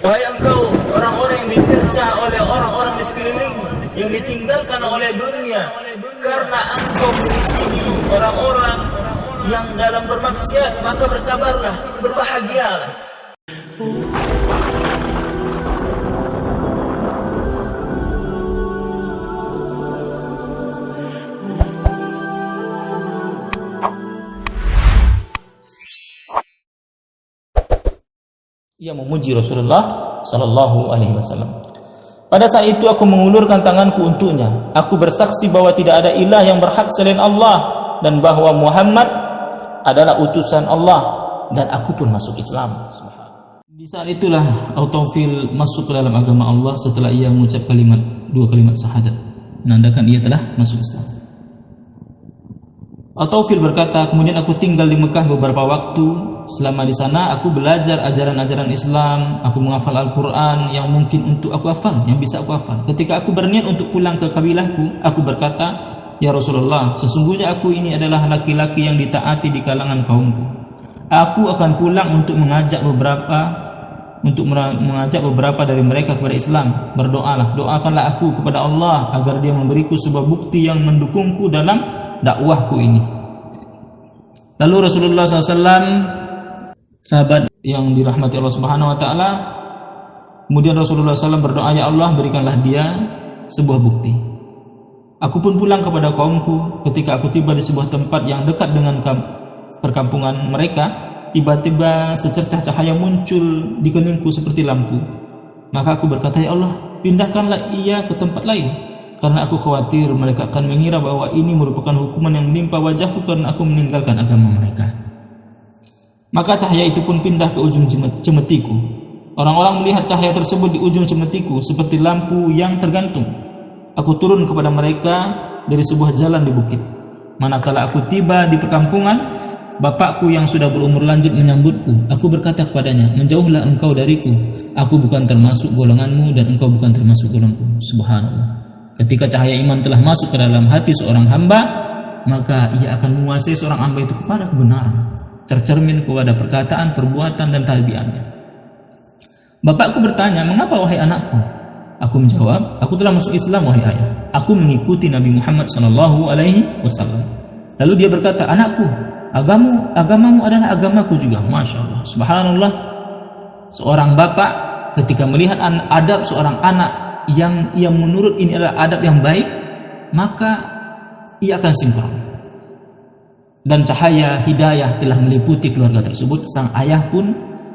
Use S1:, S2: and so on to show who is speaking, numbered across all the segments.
S1: Wahai engkau orang-orang yang dicerca oleh orang-orang di sekeliling, yang ditinggalkan oleh dunia, karena engkau mengisihi orang-orang yang dalam bermaksiat, maka bersabarlah, berbahagialah. Ia memuji Rasulullah Sallallahu Alaihi Wasallam. Pada saat itu aku mengulurkan tanganku untuknya. Aku bersaksi bahwa tidak ada ilah yang berhak selain Allah dan bahwa Muhammad adalah utusan Allah, dan aku pun masuk Islam. Di saat itulah At-Taufil masuk ke dalam agama Allah setelah ia mengucap dua kalimat syahadat, menandakan ia telah masuk Islam. At-Taufil berkata, kemudian aku tinggal di Mekah beberapa waktu. Selama di sana aku belajar ajaran-ajaran Islam, aku menghafal Al-Quran yang mungkin untuk aku hafal, yang bisa aku hafal. Ketika aku berniat untuk pulang ke kabilahku, aku berkata, ya Rasulullah, sesungguhnya aku ini adalah laki-laki yang ditaati di kalangan kaumku. Aku akan pulang untuk mengajak beberapa dari mereka kepada Islam. Berdoalah, doakanlah aku kepada Allah agar Dia memberiku sebuah bukti yang mendukungku dalam dakwahku ini. Lalu Rasulullah SAW, sahabat yang dirahmati Allah Subhanahu Wa Taala, kemudian Rasulullah SAW berdoa, ya Allah, berikanlah dia sebuah bukti. Aku pun pulang kepada kaumku. Ketika aku tiba di sebuah tempat yang dekat dengan perkampungan mereka, tiba-tiba secercah cahaya muncul di keningku seperti lampu. Maka aku berkata, ya Allah, pindahkanlah ia ke tempat lain, karena aku khawatir mereka akan mengira bahwa ini merupakan hukuman yang menimpa wajahku karena aku meninggalkan agama mereka. Maka cahaya itu pun pindah ke ujung cemetiku. Orang-orang melihat cahaya tersebut di ujung cemetiku seperti lampu yang tergantung. Aku turun kepada mereka dari sebuah jalan di bukit. Manakala aku tiba di perkampungan, bapakku yang sudah berumur lanjut menyambutku. Aku berkata kepadanya, menjauhlah engkau dariku. Aku bukan termasuk golonganmu dan engkau bukan termasuk golonganku. Subhanallah. Ketika cahaya iman telah masuk ke dalam hati seorang hamba, maka ia akan menguasai seorang hamba itu kepada kebenaran, tercermin kepada perkataan, perbuatan, dan tabiatnya. Bapakku bertanya, mengapa wahai anakku? Aku menjawab, aku telah masuk Islam wahai ayah. Aku mengikuti Nabi Muhammad SAW. Lalu dia berkata, anakku, agamamu adalah agamaku juga. Masya Allah, subhanallah. Seorang bapak ketika melihat adab seorang anak yang menurut ini adalah adab yang baik, maka ia akan sinkron. Dan cahaya hidayah telah meliputi keluarga tersebut. Sang ayah pun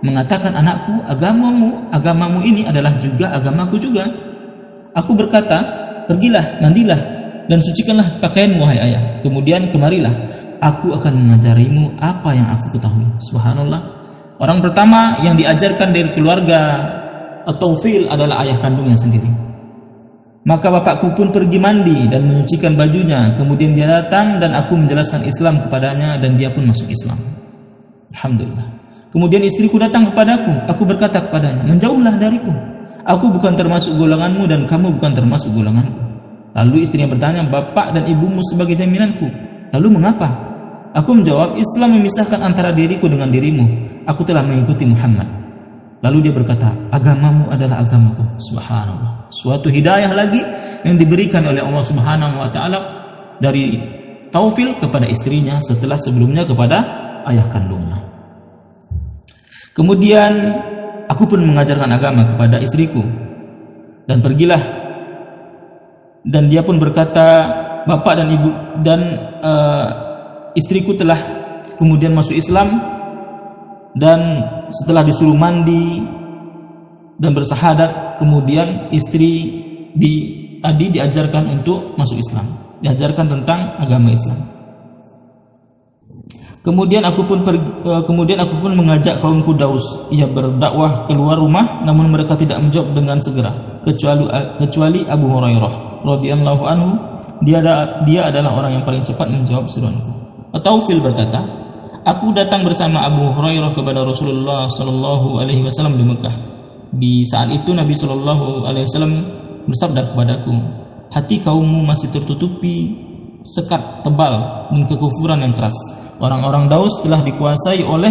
S1: mengatakan, anakku, agamamu ini adalah juga agamaku juga. Aku berkata, pergilah, mandilah, dan sucikanlah pakaianmu wahai ayah. Kemudian kemarilah, aku akan mengajarimu apa yang aku ketahui. Subhanallah. Orang pertama yang diajarkan dari keluarga At-Taufil adalah ayah kandungnya sendiri. Maka bapakku pun pergi mandi dan menyucikan bajunya. Kemudian dia datang dan aku menjelaskan Islam kepadanya dan dia pun masuk Islam. Alhamdulillah. Kemudian istriku datang kepadaku. Aku berkata kepadanya, menjauhlah dariku. Aku bukan termasuk golonganmu dan kamu bukan termasuk golonganku. Lalu istrinya bertanya, bapak dan ibumu sebagai jaminanku. Lalu mengapa? Aku menjawab, Islam memisahkan antara diriku dengan dirimu. Aku telah mengikuti Muhammad. Lalu dia berkata, agamamu adalah agamaku. Subhanallah. Suatu hidayah lagi yang diberikan oleh Allah Subhanahu Wa Taala dari Taufil kepada istrinya setelah sebelumnya kepada ayah kandungnya. Kemudian aku pun mengajarkan agama kepada istriku dan pergilah, dan dia pun berkata, bapak dan ibu dan istriku telah kemudian masuk Islam. Dan setelah disuruh mandi dan bersyahadat, kemudian istri diajarkan untuk masuk Islam, diajarkan tentang agama Islam. Kemudian aku pun mengajak kaumku Daus. Ia berdakwah keluar rumah, namun mereka tidak menjawab dengan segera, kecuali Abu Hurairah radhiyallahu anhu. Dia adalah orang yang paling cepat menjawab seruanku. At-Taufil berkata, aku datang bersama Abu Hurairah kepada Rasulullah Sallallahu Alaihi Wasallam di Mekah. Di saat itu Nabi Sallallahu Alaihi Wasallam bersabda kepadaku, hati kaummu masih tertutupi sekat tebal dan kekufuran yang keras. Orang-orang Daus telah dikuasai oleh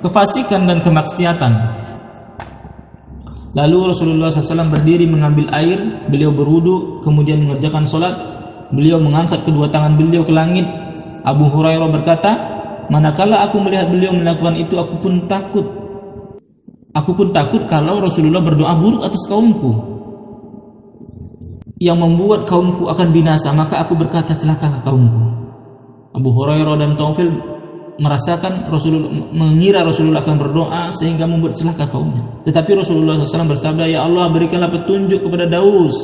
S1: kefasikan dan kemaksiatan. Lalu Rasulullah SAW berdiri mengambil air, beliau berwudu, kemudian mengerjakan sholat. Beliau mengangkat kedua tangan beliau ke langit. Abu Hurairah berkata, manakala aku melihat beliau melakukan itu, aku pun takut. Aku pun takut kalau Rasulullah berdoa buruk atas kaumku, yang membuat kaumku akan binasa, maka aku berkata, celaka kaumku. Abu Hurairah dan Taufil merasakan Rasulullah, mengira Rasulullah akan berdoa sehingga membuat celaka kaumnya. Tetapi Rasulullah SAW bersabda, ya Allah berikanlah petunjuk kepada Daus,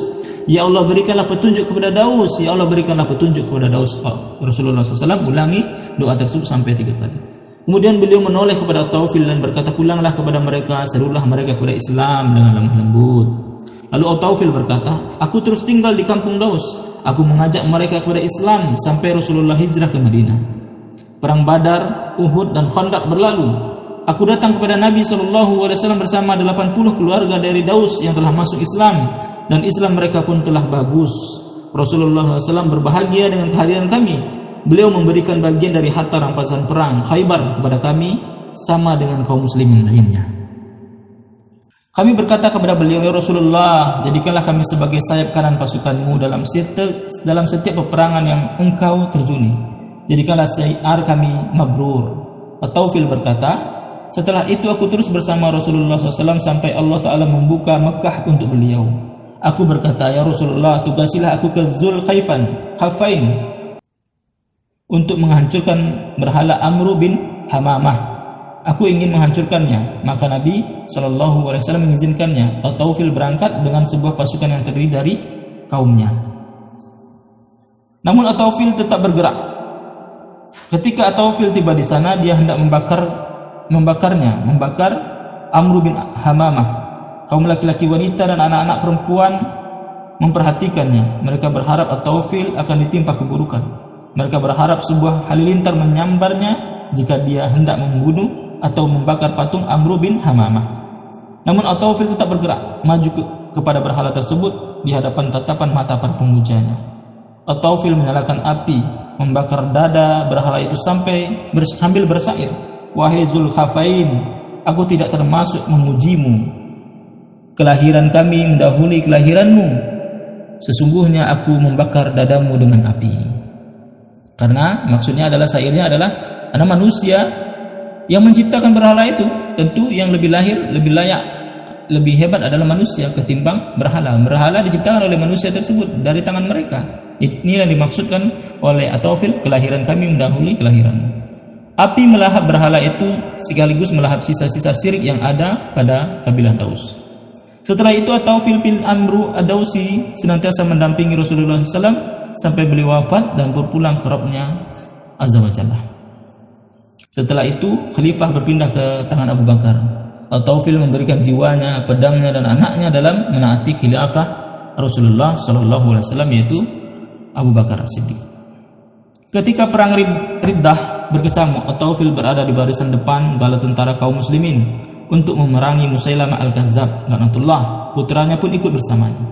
S1: ya Allah berikanlah petunjuk kepada Daus, ya Allah berikanlah petunjuk kepada Daus. Rasulullah SAW ulangi doa tersebut sampai 3 kali. Kemudian beliau menoleh kepada Taufil dan berkata, pulanglah kepada mereka, serulah mereka kepada Islam dengan lemah lembut. Lalu Taufil berkata, aku terus tinggal di kampung Daus, aku mengajak mereka kepada Islam sampai Rasulullah hijrah ke Madinah. Perang Badar, Uhud dan Khandaq berlalu. Aku datang kepada Nabi SAW bersama 80 keluarga dari Daus yang telah masuk Islam, dan Islam mereka pun telah bagus. Rasulullah SAW berbahagia dengan kehadiran kami. Beliau memberikan bagian dari harta rampasan perang Khaybar kepada kami, sama dengan kaum muslimin lainnya. Kami berkata kepada beliau, ya Rasulullah, jadikanlah kami sebagai sayap kanan pasukanmu dalam setiap peperangan yang engkau terjuni. Jadikanlah syiar kami mabrur. Taufil berkata, setelah itu aku terus bersama Rasulullah SAW sampai Allah Ta'ala membuka Mekah untuk beliau. Aku berkata, ya Rasulullah, tugasilah aku ke Zulkhafain untuk menghancurkan berhala Amru bin Hamamah. Aku ingin menghancurkannya. Maka Nabi SAW mengizinkannya. Taufil berangkat dengan sebuah pasukan yang terdiri dari kaumnya. Namun Taufil tetap bergerak. Ketika Taufil tiba di sana, dia hendak membakar Amru bin Hamamah. Kaum laki-laki, wanita dan anak-anak perempuan memperhatikannya. Mereka berharap Taufil akan ditimpa keburukan. Mereka berharap sebuah halilintar menyambarnya jika dia hendak membunuh atau membakar patung Amru bin Hamamah. Namun Taufil tetap bergerak maju kepada berhala tersebut di hadapan tatapan mata para pemujanya. Taufil menyalakan api, membakar dada berhala itu sambil bersair, wahai Zulkhafain, aku tidak termasuk memujimu. Kelahiran kami mendahului kelahiranmu. Sesungguhnya aku membakar dadamu dengan api. Karena maksudnya adalah syairnya adalah karena manusia yang menciptakan berhala itu, tentu yang lebih layak, lebih hebat adalah manusia ketimbang berhala. Berhala diciptakan oleh manusia tersebut dari tangan mereka. Inilah yang dimaksudkan oleh Taufil, kelahiran kami mendahului kelahiranmu. Api melahap berhala itu sekaligus melahap sisa-sisa syirik yang ada pada kabilah Daus. Setelah itu Taufil bin Amru Ad-Dausi senantiasa mendampingi Rasulullah SAW sampai beliau wafat dan berpulang ke Rabbnya Azza wa Jalla. Setelah itu khalifah berpindah ke tangan Abu Bakar. Taufil memberikan jiwanya, pedangnya dan anaknya dalam menaati khilafah Rasulullah SAW, yaitu Abu Bakar As-Siddiq. Ketika perang Riddah berkecamuk, Taufil berada di barisan depan bala tentara kaum muslimin untuk memerangi Musailamah Al-Kazzab laknatullah. Putranya pun ikut bersamanya.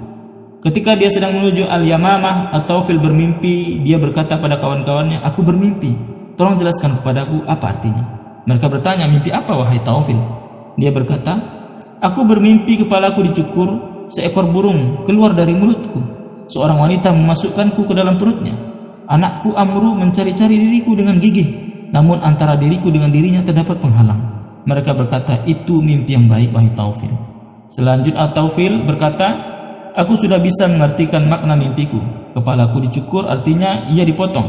S1: Ketika dia sedang menuju Al-Yamamah, Taufil bermimpi. Dia berkata pada kawan-kawannya, aku bermimpi, tolong jelaskan kepadaku apa artinya. Mereka bertanya, mimpi apa wahai Taufil? Dia berkata, aku bermimpi kepalaku dicukur, seekor burung keluar dari mulutku, seorang wanita memasukkanku ke dalam perutnya. Anakku Amru mencari-cari diriku dengan gigih, namun antara diriku dengan dirinya terdapat penghalang. Mereka berkata, itu mimpi yang baik wahai Taufil. Selanjutnya Taufil berkata, aku sudah bisa mengartikan makna mimpiku. Kepalaku dicukur artinya ia dipotong.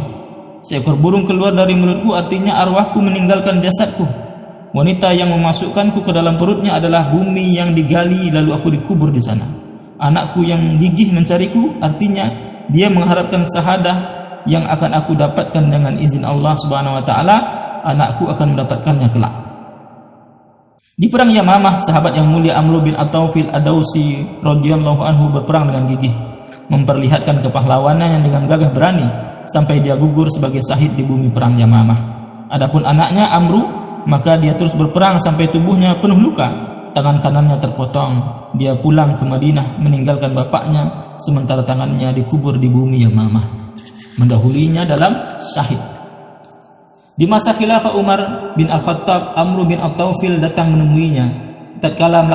S1: Seekor burung keluar dari mulutku artinya arwahku meninggalkan jasadku. Wanita yang memasukkanku ke dalam perutnya adalah bumi yang digali lalu aku dikubur di sana. Anakku yang gigih mencariku artinya dia mengharapkan syahadah yang akan aku dapatkan dengan izin Allah Subhanahu wa taala. Anakku akan mendapatkannya kelak. Di perang Yamamah, sahabat yang mulia Amru bin Taufil Ad-Dausi radhiyallahu anhu berperang dengan gigih, memperlihatkan kepahlawanan yang dengan gagah berani sampai dia gugur sebagai syahid di bumi perang Yamamah. Adapun anaknya Amru, maka dia terus berperang sampai tubuhnya penuh luka, tangan kanannya terpotong. Dia pulang ke Madinah meninggalkan bapaknya, sementara tangannya dikubur di bumi Yamamah, mendahulinya dalam syahid. Di masa khilafah Umar bin Al-Khattab, Amru bin Taufil datang menemuinya tatkala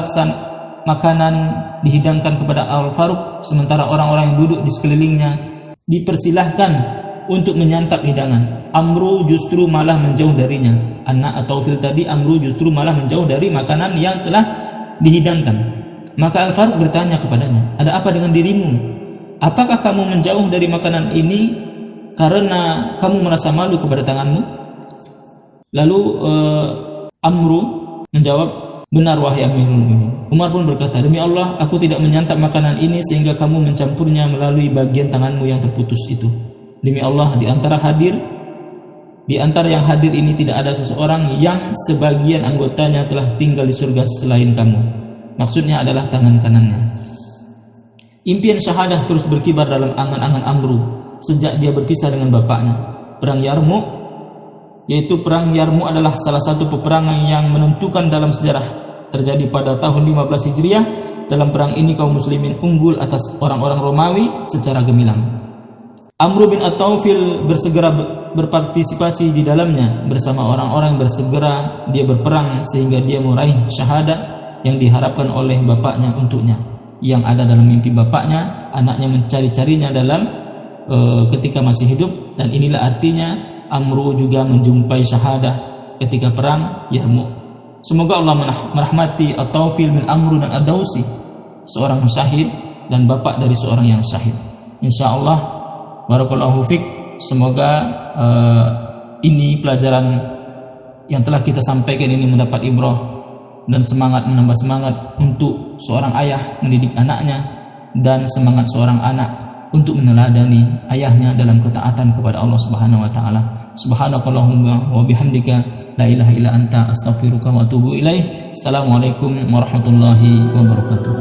S1: makanan dihidangkan kepada Al-Faruq, sementara orang-orang yang duduk di sekelilingnya dipersilahkan untuk menyantap hidangan. Amru justru malah menjauh darinya. Anak atau fil tadi, Amru justru malah menjauh dari makanan yang telah dihidangkan. Maka Al-Faruq bertanya kepadanya, ada apa dengan dirimu? Apakah kamu menjauh dari makanan ini karena kamu merasa malu kepada tanganmu? Lalu Amru menjawab, benar wahai Amirul Mukminin. Umar pun berkata, demi Allah, aku tidak menyantap makanan ini sehingga kamu mencampurnya melalui bagian tanganmu yang terputus itu. Demi Allah, di antara yang hadir ini tidak ada seseorang yang sebagian anggotanya telah tinggal di surga selain kamu. Maksudnya adalah tangan kanannya. Impian syahadah terus berkibar dalam angan-angan Amru sejak dia berpisah dengan bapaknya. Perang Yarmuk, yaitu perang Yarmuk adalah salah satu peperangan yang menentukan dalam sejarah. Terjadi pada tahun 15 Hijriah. Dalam perang ini kaum muslimin unggul atas orang-orang Romawi secara gemilang. Amru bin At-Taufil bersegera berpartisipasi di dalamnya bersama orang-orang bersegera dia berperang sehingga dia meraih syahadat yang diharapkan oleh bapaknya untuknya. Yang ada dalam mimpi bapaknya, anaknya mencari-carinya dalam ketika masih hidup, dan inilah artinya Amru juga menjumpai syahadah ketika perang Yarmuk. Semoga Allah merahmati At-Taufil bin Amru dan Ad-Dausi, seorang syahid dan bapak dari seorang yang syahid. Insyaallah. Barakallahu fiik. Semoga ini pelajaran yang telah kita sampaikan ini mendapat ibrah dan menambah semangat untuk seorang ayah mendidik anaknya, dan semangat seorang anak untuk meneladani ayahnya dalam ketaatan kepada Allah Subhanahu wa taala. Subhanakallahumma wa bihamdika la ilaha illa anta astaghfiruka wa atubu ilaih. Assalamualaikum warahmatullahi wabarakatuh.